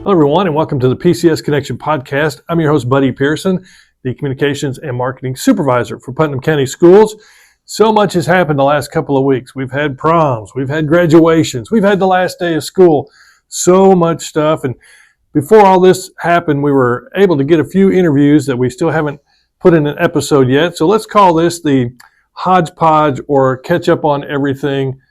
Hello, everyone, and welcome to the PCSS Connection Podcast. I'm your host, Buddy Pearson, the Communications and Marketing Supervisor for Putnam County Schools. So much has happened the last couple of weeks. We've had proms, we've had graduations, we've had the last day of school, so much stuff. And before all this happened, we were able to get a few interviews that we still haven't put in an episode yet. So let's call this the hodgepodge or catch up on everything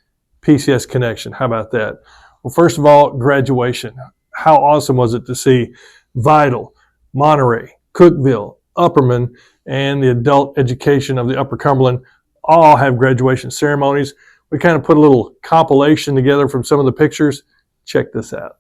PCSS Connection. How about that? Well, first of all, graduation. How awesome was it to see Vital, Monterey, Cookeville, Upperman, and the adult education of the Upper Cumberland all have graduation ceremonies. We kind of put a little compilation together from some of the pictures. Check this out.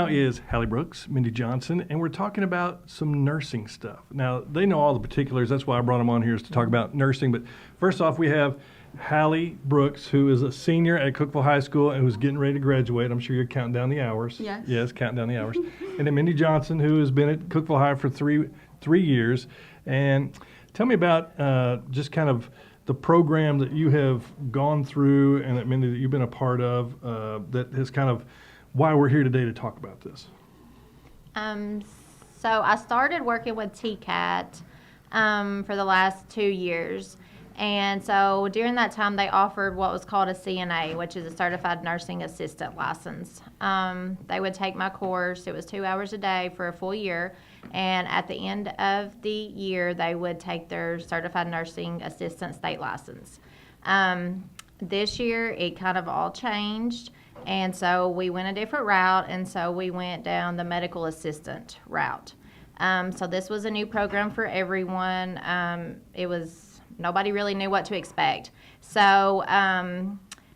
now is Halle Brooks, Mindy Johnson, and we're talking about some nursing stuff. Now, they know all the particulars. That's why I brought them on here, is to talk about nursing. But first off, we have Halle Brooks, who is a senior at Cookeville High School and who's getting ready to graduate. I'm sure you're counting down the hours. Yes. Yes, counting down the hours. And then Mindy Johnson, who has been at Cookeville High for three years. And tell me about just kind of the program that you have gone through and that, Mindy, that you've been a part of, that has kind of why we're here today to talk about this. So I started working with TCAT for the last 2 years. And so during that time, they offered what was called a CNA, which is a Certified Nursing Assistant license. They would take my course. It was 2 hours a day for a full year. And at the end of the year, they would take their Certified Nursing Assistant state license. This year, it kind of all changed. And so we went a different route. And so we went down the medical assistant route. So this was a new program for everyone. Nobody really knew what to expect. So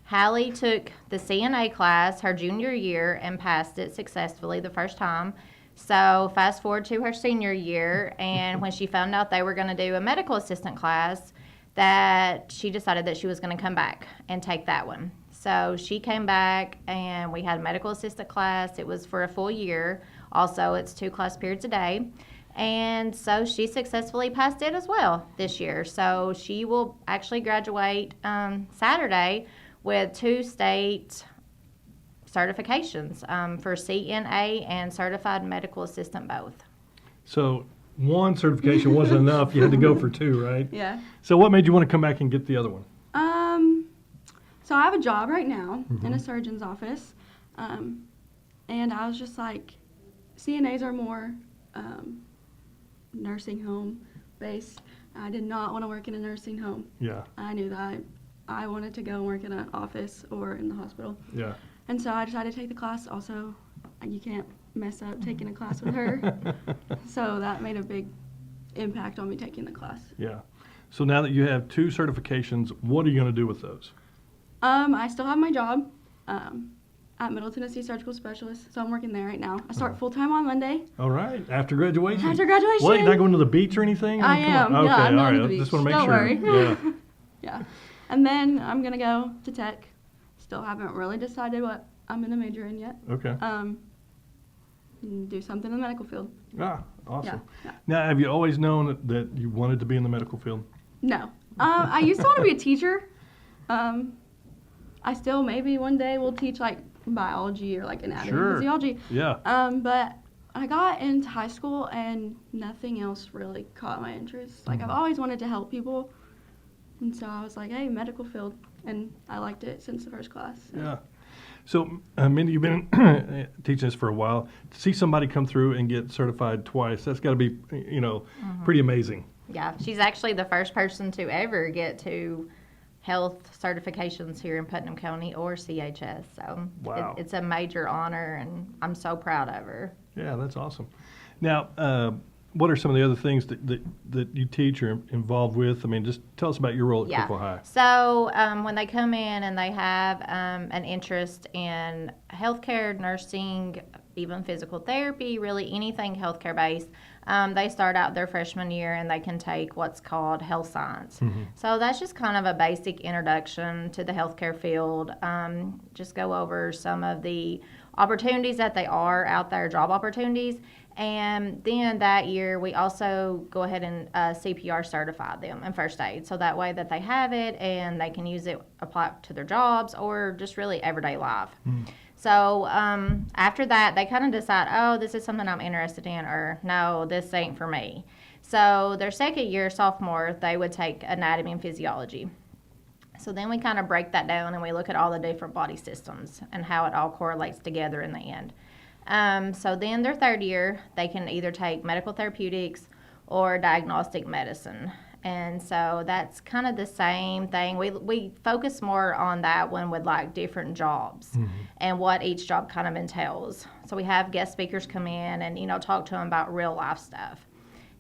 Halle took the CNA class her junior year and passed it successfully the first time. So fast forward to her senior year, and when she found out they were going to do a medical assistant class, that she decided that she was going to come back and take that one. So she came back, and we had a medical assistant class. It was for a full year. Also, it's 2 class periods a day. And so she successfully passed it as well this year. So she will actually graduate Saturday with 2 state certifications for CNA and Certified Medical Assistant both. So one certification wasn't enough. You had to go for 2, right? Yeah. So what made you want to come back and get the other one? So I have a job right now in a surgeon's office. And I was just like, CNAs are more nursing home based. I did not want to work in a nursing home. Yeah. I knew that I wanted to go and work in an office or in the hospital. Yeah. And so I decided to take the class. Also, you can't mess up taking a class with her. So that made a big impact on me taking the class. Yeah. So now that you have 2 certifications, what are you going to do with those? I still have my job at Middle Tennessee Surgical Specialist, so I'm working there right now. I start full-time on Monday. All right. After graduation? After graduation. What, you're not going to the beach or anything? I am. Come on. Okay, Yeah, I'm all going right. to the beach. Just want to make Don't sure. worry. Yeah. Yeah. And then I'm going to go to tech. Still haven't really decided what I'm going to major in yet. Okay. Do something in the medical field. Ah, awesome. Yeah. Now, have you always known that you wanted to be in the medical field? No. I used to want to be a teacher. I still maybe one day will teach like biology or like anatomy and physiology. Yeah. But I got into high school and nothing else really caught my interest. Like I've always wanted to help people. And so I was like, hey, medical field. And I liked it since the first class. So. Yeah. So, Mindy, you've been teaching this for a while. To see somebody come through and get certified twice, that's got to be, pretty amazing. Yeah, she's actually the first person to ever get to health certifications here in Putnam County or CHS. So wow. It's a major honor, and I'm so proud of her. Yeah, that's awesome. Now, what are some of the other things that you teach or involved with? I mean, just tell us about your role at Cookeville High. So when they come in and they have an interest in healthcare, nursing, even physical therapy, really anything healthcare based, they start out their freshman year and they can take what's called health science. Mm-hmm. So that's just kind of a basic introduction to the healthcare field. Just go over some of the opportunities that they are out there, job opportunities. And then that year, we also go ahead and CPR certify them in first aid. So that way that they have it and they can use it, apply it to their jobs or just really everyday life. Mm. So after that, they kind of decide, oh, this is something I'm interested in, or no, this ain't for me. So their second year, sophomore, they would take anatomy and physiology. So then we kind of break that down and we look at all the different body systems and how it all correlates together in the end. So then their third year, they can either take medical therapeutics or diagnostic medicine. And so that's kind of the same thing. We focus more on that one with like different jobs and what each job kind of entails. So we have guest speakers come in and, talk to them about real life stuff.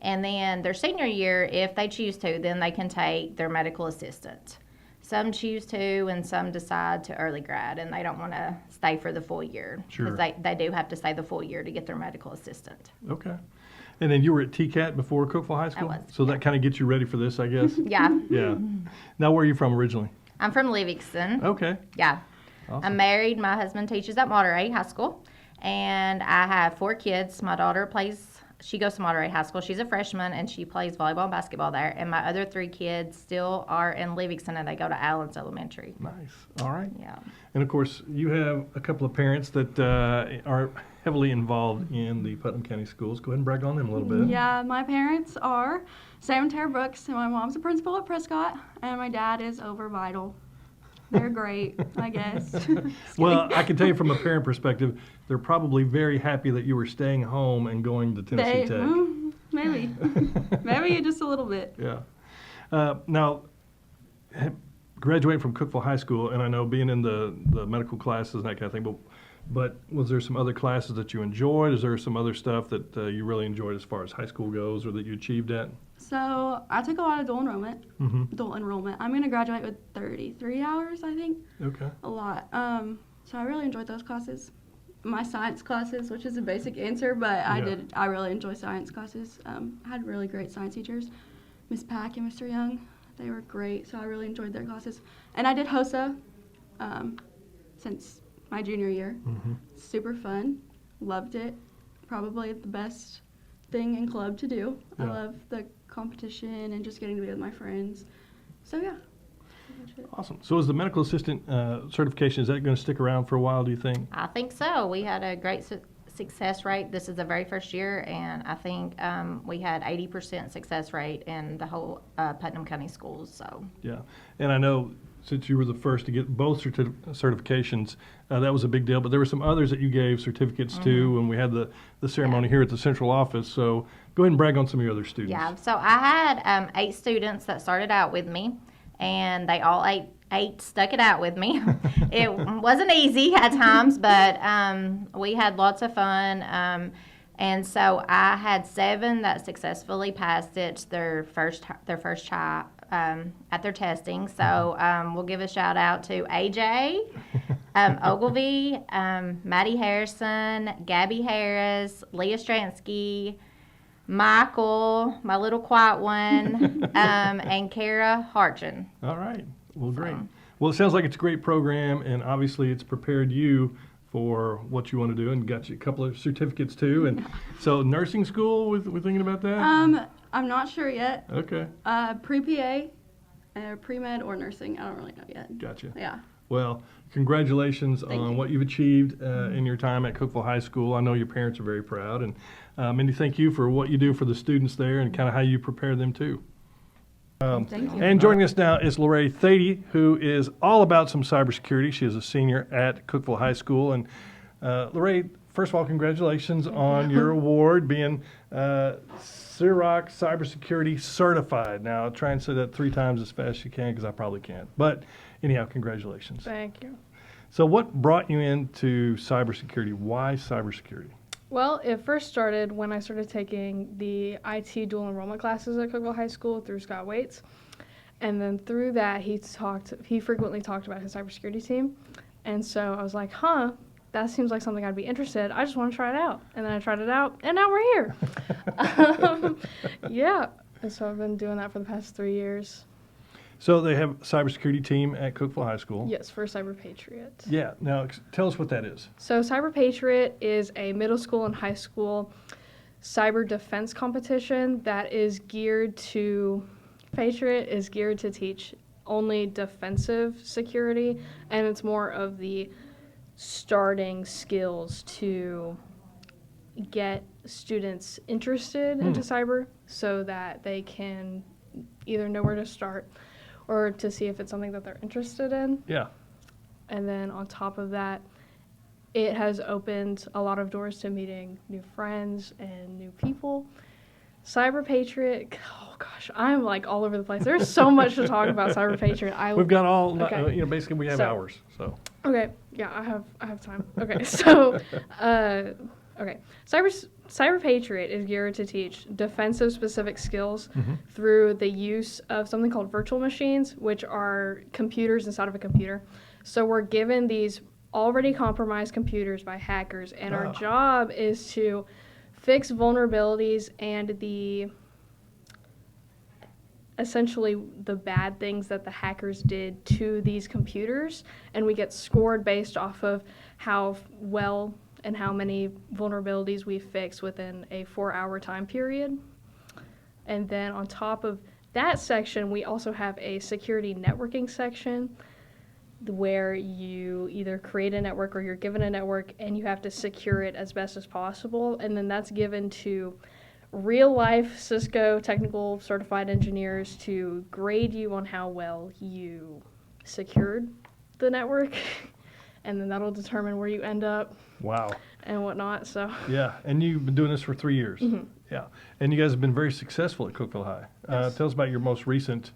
And then their senior year, if they choose to, then they can take their medical assistant. Some choose to, and some decide to early grad, and they don't want to stay for the full year. Sure. Because they do have to stay the full year to get their medical assistant. Okay. And then you were at TCAT before Cookeville High School? was, So that kind of gets you ready for this, I guess? Yeah. Yeah. Now, where are you from originally? I'm from Livingston. Okay. Yeah. Awesome. I'm married. My husband teaches at Monterey High School, and I have 4 kids. My daughter she goes to Monterey High School. She's a freshman, and she plays volleyball and basketball there. And my other 3 kids still are in Livingston, and they go to Allen's Elementary. Nice. All right. Yeah. And of course, you have a couple of parents that are heavily involved in the Putnam County schools. Go ahead and brag on them a little bit. Yeah, my parents are Sam and Tara Brooks, and my mom's a principal at Prescott, and my dad is over Vital. They're great, I guess. Just Well, kidding. I can tell you from a parent perspective, they're probably very happy that you were staying home and going to Tennessee Tech. Maybe. Maybe just a little bit. Yeah. Now, graduating from Cookeville High School, and I know being in the medical classes and that kind of thing, but was there some other classes that you enjoyed? Is there some other stuff that you really enjoyed as far as high school goes or that you achieved at? So I took a lot of dual enrollment. Mm-hmm. Dual enrollment. I'm going to graduate with 33 hours, I think. Okay. A lot. So I really enjoyed those classes. My science classes, which is a basic answer, but Yeah. I really enjoy science classes. I had really great science teachers, Miss Pack and Mr. Young. They were great, so I really enjoyed their classes. And I did HOSA since my junior year. Mm-hmm. Super fun. Loved it. Probably the best thing in club to do. I Yeah. love the competition and just getting to be with my friends. So yeah. Awesome. So is the medical assistant certification, is that going to stick around for a while, do you think? I think so. We had a great success rate. This is the very first year, and I think we had 80% success rate in the whole Putnam County schools. So Yeah. And I know since you were the first to get both certifications, that was a big deal. But there were some others that you gave certificates to when we had the ceremony here at the central office. So go ahead and brag on some of your other students. yeah, so I had 8 students that started out with me, and they all eight stuck it out with me. It wasn't easy at times, but we had lots of fun. And so I had 7 that successfully passed it their first try at their testing. So we'll give a shout out to AJ, Ogilvy, Maddie Harrison, Gabby Harris, Leah Stransky, Michael, my little quiet one, and Kara Harchin. All right. Well, great. Well, it sounds like it's a great program, and obviously it's prepared you for what you want to do and got you a couple of certificates too. And so nursing school, we're thinking about that? I'm not sure yet. Okay. Pre-PA, pre-med, or nursing. I don't really know yet. Gotcha. Yeah. Well, congratulations Thank on you. what you've achieved in your time at Cookeville High School. I know your parents are very proud. And Mindy, thank you for what you do for the students there and kind of how you prepare them too. Thank you. And joining us now is Lorraine Thady, who is all about some cybersecurity. She is a senior at Cookeville High School. And Lorraine, first of all, congratulations on your award being CIROC Cybersecurity Certified. Now, try and say that 3 times as fast as you can because I probably can't. But anyhow, congratulations. Thank you. So what brought you into cybersecurity? Why cybersecurity? Well, it first started when I started taking the IT dual enrollment classes at Cookeville High School through Scott Waits. And then through that, he frequently talked about his cybersecurity team. And so I was like, that seems like something I'd be interested in. I just want to try it out. And then I tried it out, and now we're here. Yeah. And so I've been doing that for the past 3 years. So they have a cybersecurity team at Cookeville High School. Yes, for Cyber Patriot. Yeah. Now, tell us what that is. So Cyber Patriot is a middle school and high school cyber defense competition that is geared to, Patriot is geared to teach only defensive security, and it's more of the starting skills to get students interested into cyber so that they can either know where to start or to see if it's something that they're interested in. Yeah. And then on top of that, it has opened a lot of doors to meeting new friends and new people. Cyber Patriot, oh gosh, I'm like all over the place. There's so much to talk about Cyber Patriot. We've got all, Okay. basically we have So- hours. So Okay, yeah, I have time. Okay, so Okay. Cyber Patriot is geared to teach defensive specific skills Mm-hmm. through the use of something called virtual machines, which are computers inside of a computer. So we're given these already compromised computers by hackers, and our job is to fix vulnerabilities and essentially the bad things that the hackers did to these computers, and we get scored based off of how well and how many vulnerabilities we fix within a 4-hour time period. And then on top of that section, we also have a security networking section where you either create a network or you're given a network and you have to secure it as best as possible. And then that's given to real-life Cisco technical certified engineers to grade you on how well you secured the network. And then that'll determine where you end up. Wow. And whatnot, so. Yeah, and you've been doing this for 3 years. Mm-hmm. Yeah, and you guys have been very successful at Cookeville High. Yes. Tell us about your most recent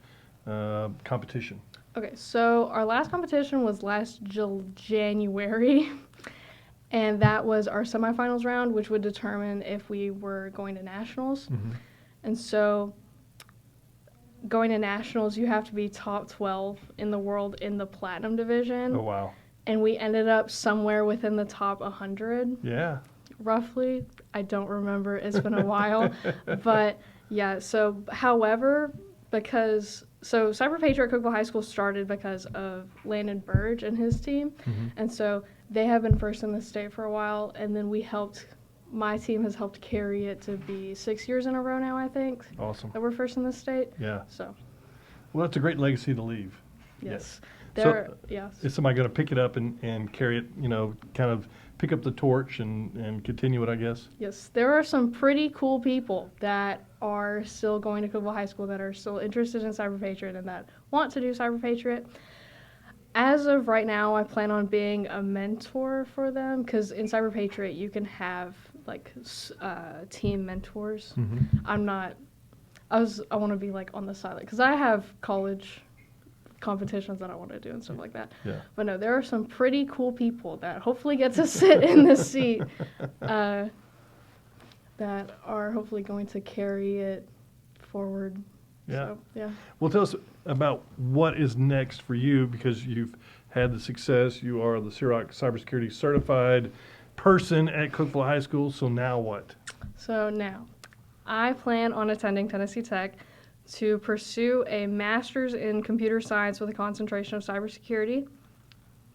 competition. Okay, so our last competition was last January, and that was our semifinals round, which would determine if we were going to nationals. Mm-hmm. And so going to nationals, you have to be top 12 in the world in the platinum division. Oh, wow. And we ended up somewhere within the top 100, Yeah. roughly. I don't remember. It's been a while. But, yeah, so, however, so Cyber Patriot Cookeville High School started because of Landon Burge and his team. Mm-hmm. And so they have been first in the state for a while, and then my team has helped carry it to be 6 years in a row now, I think, Awesome. that we're first in the state. Yeah. So, Well, that's a great legacy to leave. yes. So, Yes. is somebody going to pick it up and carry it, kind of pick up the torch and continue it, I guess? Yes, there are some pretty cool people that are still going to Cookeville High School that are still interested in Cyber Patriot and that want to do Cyber Patriot. As of right now, I plan on being a mentor for them because in Cyber Patriot you can have like team mentors. Mm-hmm. I want to be like on the side because I have college competitions that I want to do and stuff like that. Yeah. But no, there are some pretty cool people that hopefully get to sit in the seat that are hopefully going to carry it forward. Yeah. So, yeah. Well, tell us about what is next for you because you've had the success. You are the CIROC cybersecurity certified person at Cookeville High School. So now what? So now, I plan on attending Tennessee Tech to pursue a master's in computer science with a concentration of cybersecurity.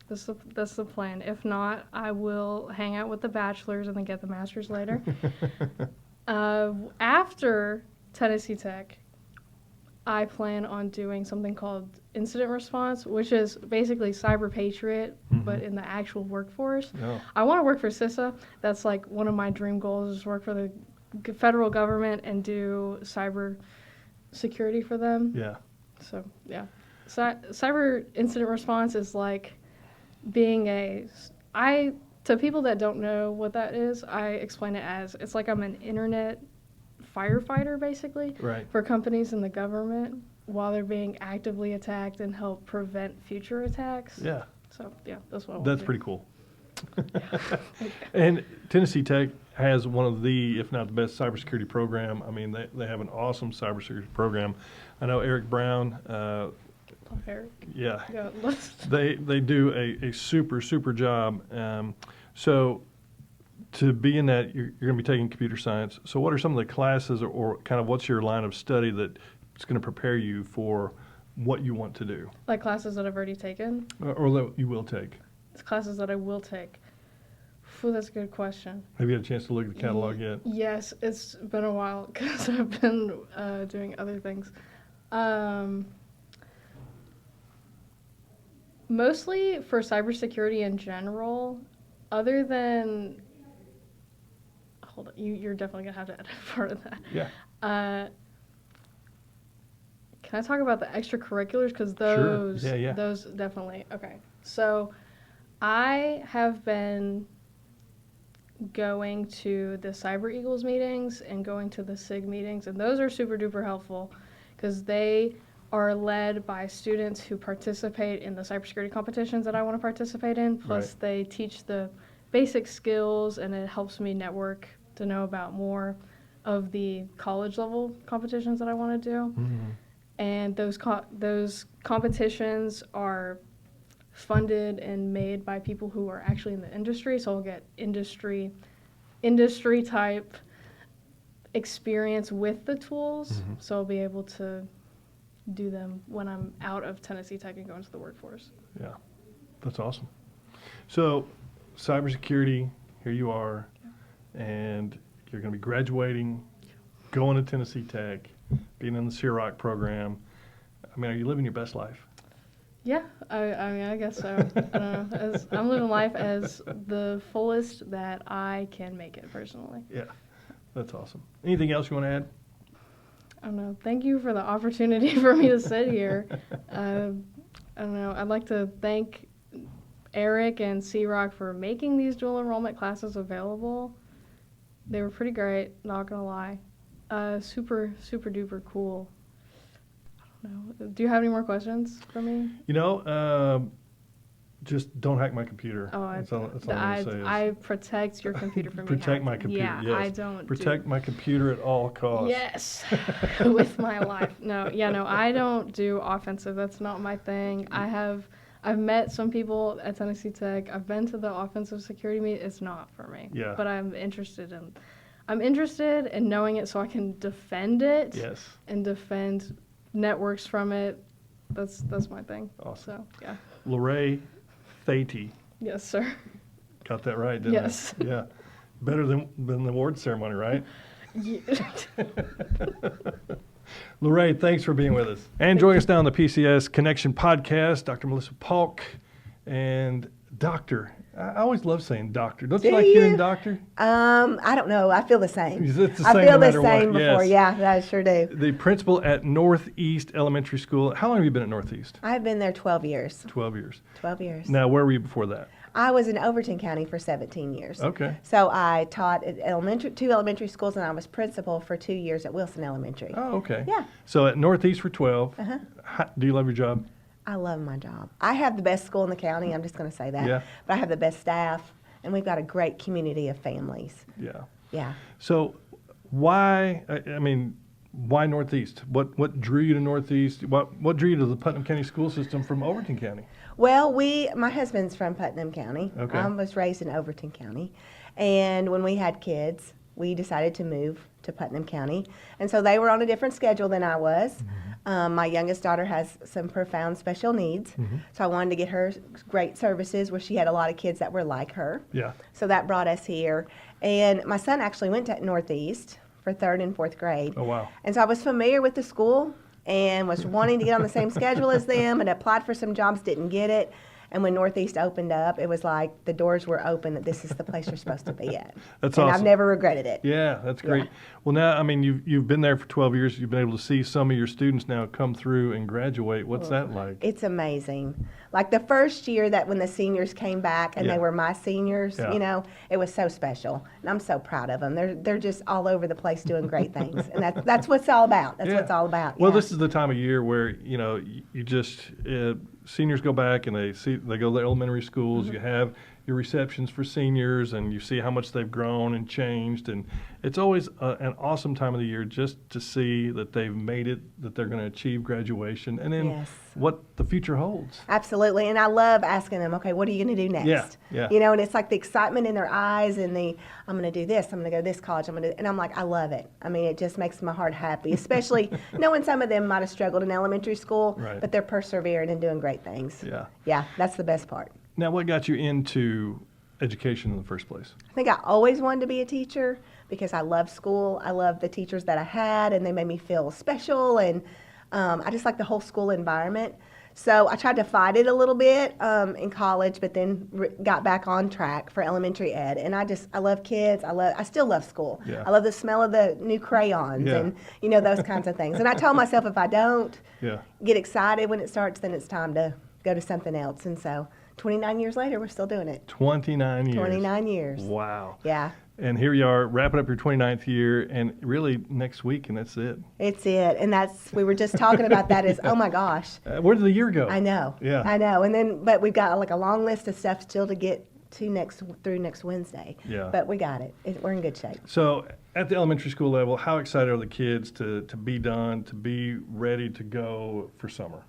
That's the plan. If not, I will hang out with the bachelor's and then get the master's later. After Tennessee Tech, I plan on doing something called incident response, which is basically Cyber Patriot, but in the actual workforce. Oh. I want to work for CISA. That's like one of my dream goals is work for the federal government and do cyber security for them. Yeah. So, yeah. Cyber incident response is like being to people that don't know what that is, I explain it as it's like I'm an internet firefighter basically Right. for companies in the government while they're being actively attacked and help prevent future attacks. Yeah. So, yeah, that's what I want That's to do. pretty cool. And Tennessee Tech has one of the, if not the best, cybersecurity program. I mean, they have an awesome cybersecurity program. I know Eric Brown. Eric. Yeah. Yeah. They do a super job. So to be in that, you're going to be taking computer science. So what are some of the classes or kind of what's your line of study that is going to prepare you for what you want to do? Like classes that I've already taken? Or that you will take? It's classes that I will take. Phew, that's a good question. Have you had a chance to look at the catalog yet? Yes, it's been a while because I've been doing other things. Mostly for cybersecurity in general, other than... Hold on, you're definitely going to have to edit part of that. Yeah. Can I talk about the extracurriculars? Because Sure. Yeah. those definitely... Okay, so I have been going to the Cyber Eagles meetings and going to the SIG meetings, and those are super duper helpful because they are led by students who participate in the cybersecurity competitions that I want to participate in, plus Right. they teach the basic skills, and it helps me network to know about more of the college level competitions that I want to do. And those competitions are funded and made by people who are actually in the industry, so I'll get industry type experience with the tools, so I'll be able to do them when I'm out of Tennessee Tech and go into the workforce. Yeah, that's awesome. So, cybersecurity, here you are, and you're going to be graduating, going to Tennessee Tech, being in the CROC program. I mean, are you living your best life? Yeah, I guess so. I don't know. I'm living life as the fullest that I can make it personally. Yeah, that's awesome. Anything else you want to add? I don't know. Thank you for the opportunity for me to sit here. I don't know. I'd like to thank Eric and CROC for making these dual enrollment classes available. They were pretty great, not gonna lie. Super duper cool. I don't know. Do you have any more questions for me? You know, just don't hack my computer. Oh, that's all I'm going to say. I protect your computer from being Protect hacked. my computer, Yeah, yes. I don't Protect my computer at all costs. Yes, with my life. No, I don't do offensive. That's not my thing. I've met some people at Tennessee Tech. I've been to the offensive security meet. It's not for me. Yeah. But I'm interested in knowing it so I can defend it. Yes. And defend networks from it. That's my thing. Awesome. So, yeah. Lorraine Thady. Yes, sir. Got that right, didn't Yes. I? Yeah. Better than the award ceremony, right? Yeah. Lorraine, thanks for being with us. And joining us now on the PCS Connection Podcast, Dr. Melissa Palk and Doctor. I always love saying doctor. Don't you Do like you? hearing doctor? I don't know. I feel the same. It's the I same feel no the matter same what, before. yes. Yeah, I sure do. The principal at Northeast Elementary School. How long have you been at Northeast? I've been there 12 years. 12 years. 12 years. Now, where were you before that? I was in Overton County for 17 years. Okay. So I taught at two elementary schools, and I was principal for 2 years at Wilson Elementary. Oh, okay. Yeah. So at Northeast for 12. Uh-huh. Do you love your job? I love my job. I have the best school in the county. I'm just going to say that. Yeah. But I have the best staff, and we've got a great community of families. Yeah. Yeah. So why, I mean, why Northeast? What drew you to Northeast? What drew you to the Putnam County school system from Overton County? Well, my husband's from Putnam County. Okay. I was raised in Overton County. And when we had kids, we decided to move to Putnam County. And so they were on a different schedule than I was. My youngest daughter has some profound special needs. So I wanted to get her great services where she had a lot of kids that were like her. Yeah. So that brought us here. And my son actually went to Northeast for 3rd and 4th grade. Oh, wow. And so I was familiar with the school and was wanting to get on the same schedule as them and applied for some jobs, didn't get it. And when Northeast opened up, it was like the doors were open that this is the place you're supposed to be at. That's and awesome. I've never regretted it. Yeah, that's great. Yeah. Well, now, I mean, you've been there for 12 years. You've been able to see some of your students now come through and graduate. What's that like? It's amazing. Like the first year that when the seniors came back and Yeah. they were my seniors, Yeah. you know, it was so special. And I'm so proud of them. They're just all over the place doing great things. And that's what it's all about. That's Yeah. what it's all about. Well, yeah. this is the time of year where, you know, you just, seniors go back and they go to the elementary schools. You have your receptions for seniors and you see how much they've grown and changed. And it's always an awesome time of the year just to see that they've made it, that they're going to achieve graduation, and then Yes. what the future holds. Absolutely. And I love asking them, okay, what are you going to do next? Yeah. You know, and it's like the excitement in their eyes and I'm going to do this, I'm going to go to this college, and I'm like, I love it. I mean, it just makes my heart happy, especially knowing some of them might have struggled in elementary school, Right. but they're persevering and doing great things. Yeah. Yeah, that's the best part. Now, what got you into education in the first place? I think I always wanted to be a teacher because I love school. I love the teachers that I had, and they made me feel special, and I just like the whole school environment. So I tried to fight it a little bit in college, but then got back on track for elementary ed. And I love kids. I still love school. Yeah. I love the smell of the new crayons Yeah. and, you know, those kinds of things. And I told myself if I don't Yeah. get excited when it starts, then it's time to go to something else. And so 29 years later, we're still doing it. 29 years. 29 years. Wow. Yeah. And here you are, wrapping up your 29th year, and really next week, and that's it. It's it. And we were just talking about that is, oh my gosh. Where did the year go? I know. Yeah. I know. And then, but we've got like a long list of stuff still to get through next Wednesday. Yeah. But we got it. We're in good shape. So at the elementary school level, how excited are the kids to be done, to be ready to go for summer?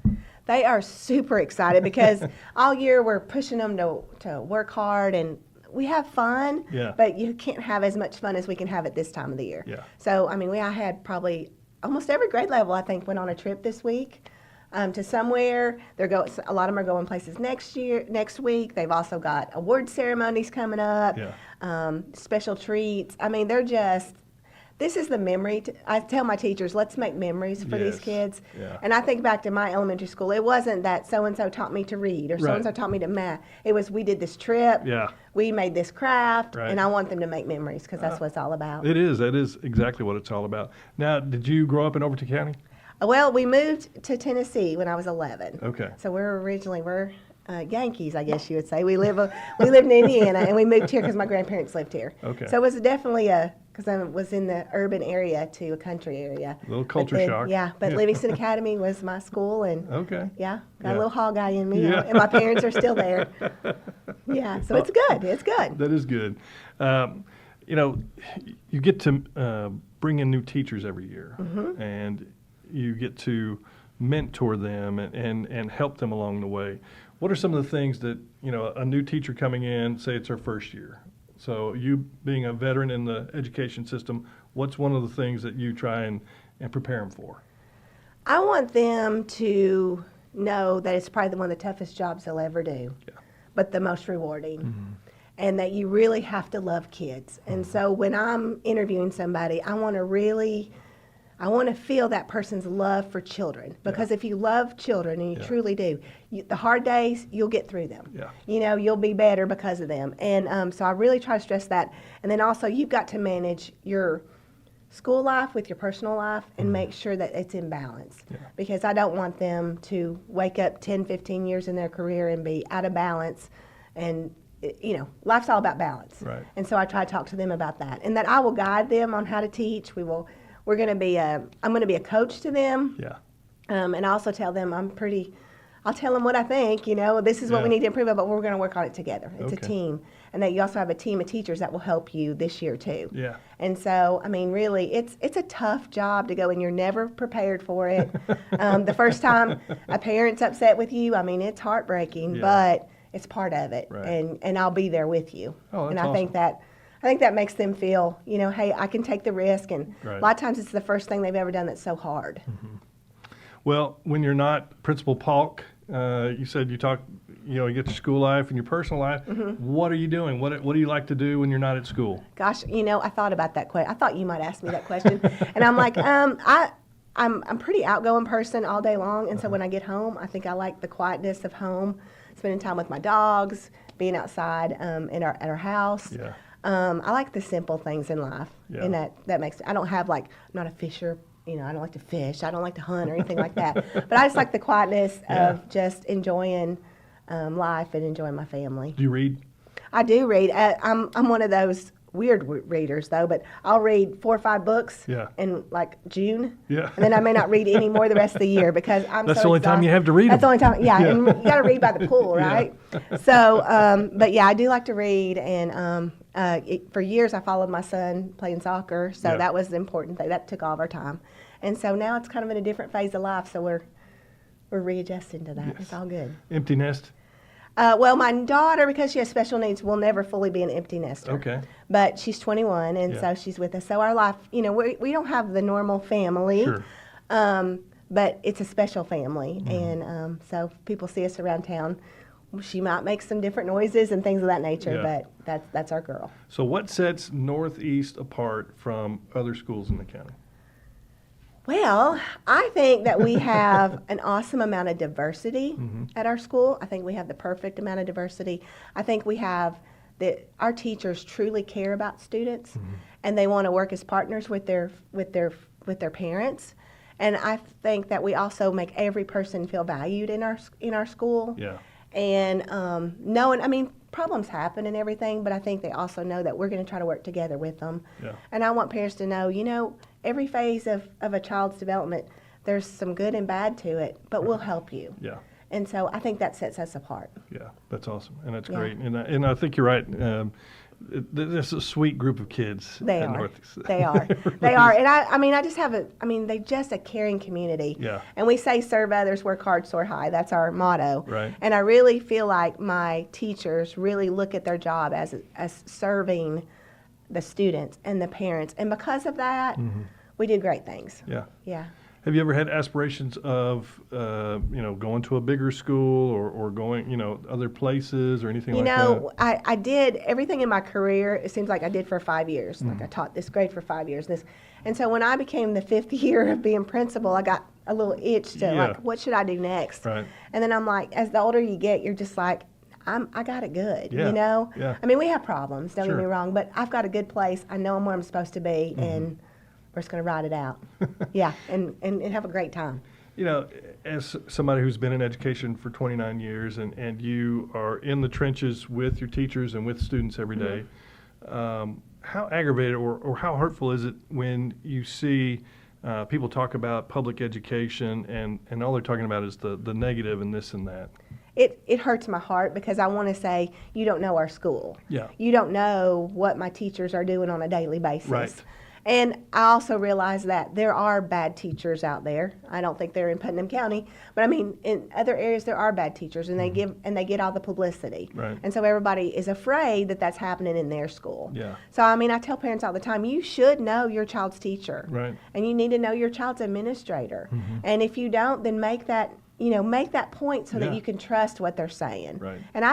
They are super excited because all year we're pushing them to work hard, and we have fun, Yeah. but you can't have as much fun as we can have at this time of the year. Yeah. So, I mean, I had probably almost every grade level, I think, went on a trip this week to somewhere. A lot of them are going places next week. They've also got award ceremonies coming up, special treats. I mean, this is the memory. I tell my teachers, let's make memories for these Yes. kids. Yeah. And I think back to my elementary school. It wasn't that so-and-so taught me to read or so-and-so Right. taught me to math. It was, we did this trip. Yeah. We made this craft. Right. And I want them to make memories because that's what it's all about. It is. That is exactly what it's all about. Now, did you grow up in Overton County? Well, we moved to Tennessee when I was 11. Okay. So we're Yankees, I guess you would say. We lived in Indiana, and we moved here because my grandparents lived here. Okay. So it was definitely because I was in the urban area to a country area. A little culture But then- shock. Yeah, but Livingston Academy was my school, and Okay. got Yeah. a little hog eye in me, Yeah. and my parents are still there. Yeah, so it's good. It's good. That is good. You get to bring in new teachers every year, and you get to mentor them and help them along the way. What are some of the things that, a new teacher coming in, say it's their first year? So you being a veteran in the education system, what's one of the things that you try and prepare them for? I want them to know that it's probably one of the toughest jobs they'll ever do, but the most rewarding. And that you really have to love kids. And so when I'm interviewing somebody, I want to feel that person's love for children. Because if you love children, and you truly do, the hard days, you'll get through them. Yeah. You'll be better because of them. And so I really try to stress that. And then also, you've got to manage your school life with your personal life and make sure that it's in balance. Because I don't want them to wake up 10, 15 years in their career and be out of balance. And life's all about balance. Right. And so I try to talk to them about that, and that I will guide them on how to teach. I'm going to be a coach to them. Yeah. And I also tell them I'll tell them what I think, this is what we need to improve on, but we're going to work on it together. It's a team. And that you also have a team of teachers that will help you this year too. Yeah. And so, I mean, really, it's a tough job to go, and you're never prepared for it. The first time a parent's upset with you, I mean, it's heartbreaking, but it's part of it. Right. And I'll be there with you. Oh, that's and I think that makes them feel, hey, I can take the risk. And Right. a lot of times it's the first thing they've ever done that's so hard. Well, when you're not Principal Palk, you said you get your school life and your personal life. What are you doing? What do you like to do when you're not at school? Gosh, I thought about that question. I thought you might ask me that question. And I'm like, I'm a pretty outgoing person all day long. And so when I get home, I think I like the quietness of home, spending time with my dogs, being outside at our house. Yeah. I like the simple things in life. Yeah. And that makes, I don't have I'm not a fisher. I don't like to fish. I don't like to hunt or anything like that. But I just like the quietness of just enjoying life and enjoying my family. Do you read? I do read. I'm one of those weird readers, though, but I'll read 4 or 5 books in June. Yeah. And then I may not read any more the rest of the year because That's the only time you have to read That's the them. only time, and you got to read by the pool, right? So, but yeah, I do like to read, and for years I followed my son playing soccer, so that was the important thing. That took all of our time. And so now it's kind of in a different phase of life, so we're readjusting to that. Yes. It's all good. Empty nest? Well, my daughter, because she has special needs, will never fully be an empty nester. Okay. But she's 21, and so she's with us. So our life, we don't have the normal family. Sure. But it's a special family. And so if people see us around town, she might make some different noises and things of that nature, but that's our girl. So what sets Northeast apart from other schools in the county? Well, I think that we have an awesome amount of diversity at our school. I think we have the perfect amount of diversity. I think we have our teachers truly care about students, and they want to work as partners with their parents. And I think that we also make every person feel valued in our school. Yeah. And knowing, problems happen and everything, but I think they also know that we're going to try to work together with them. Yeah. And I want parents to know, every phase of a child's development, there's some good and bad to it, but we'll help you. Yeah. And so I think that sets us apart. Yeah, that's awesome, and that's Yeah. great. And I think you're right. This is a sweet group of kids. They at are. Northeast. They are. It really They are. is. And they're just a caring community. Yeah. And we say serve others, work hard, soar high. That's our motto. Right. And I really feel like my teachers really look at their job as serving the students and the parents. And because of that, we do great things. Yeah. Yeah. Have you ever had aspirations of, going to a bigger school or going, other places or anything like that? I did everything in my career. It seems like I did for 5 years. Like I taught this grade for 5 years. And so when I became the 5th year of being principal, I got a little itch to Yeah. like, what should I do next? Right. And then I'm like, as the older you get, you're just like, I got it good, Yeah. Yeah. I mean, we have problems, don't get Sure. me wrong, but I've got a good place. I know I'm where I'm supposed to be, and we're just going to ride it out. Yeah, and have a great time. As somebody who's been in education for 29 years and you are in the trenches with your teachers and with students every day, how aggravated or how hurtful is it when you see people talk about public education and all they're talking about is the negative and this and that? It hurts my heart because I want to say, you don't know our school. Yeah. You don't know what my teachers are doing on a daily basis. Right. And I also realize that there are bad teachers out there. I don't think they're in Putnam County, but I mean, in other areas there are bad teachers, and they get all the publicity. Right. And so everybody is afraid that that's happening in their school. Yeah. So I mean, I tell parents all the time, you should know your child's teacher. Right. And you need to know your child's administrator. And if you don't, then make that point so Yeah. that you can trust what they're saying. Right. And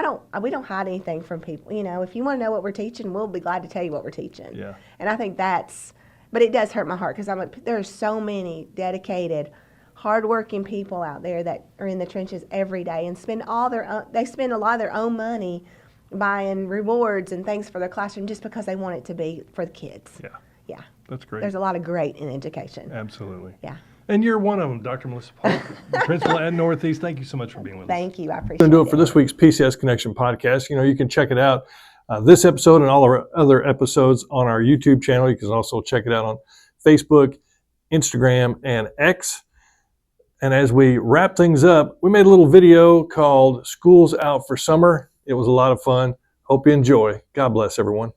we don't hide anything from people. If you want to know what we're teaching, we'll be glad to tell you what we're teaching. Yeah. And I think but it does hurt my heart because there are so many dedicated, hardworking people out there that are in the trenches every day and spend a lot of their own money buying rewards and things for their classroom just because they want it to be for the kids. Yeah. Yeah. That's great. There's a lot of great in education. Absolutely. Yeah. And you're one of them, Dr. Melissa Palk, principal at Northeast. Thank you so much for being with us. Thank you. I appreciate it. Going to do it for this week's PCS Connection podcast. You can check it out, this episode and all our other episodes on our YouTube channel. You can also check it out on Facebook, Instagram, and X. And as we wrap things up, we made a little video called School's Out for Summer. It was a lot of fun. Hope you enjoy. God bless everyone.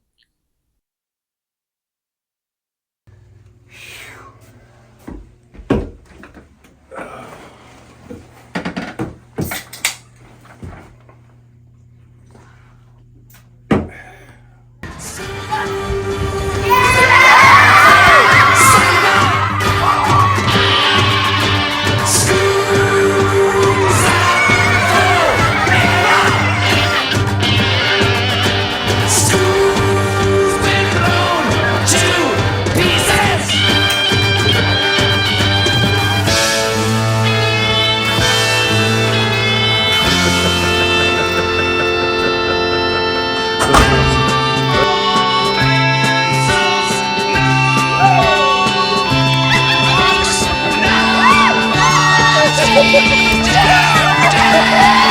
Yeah!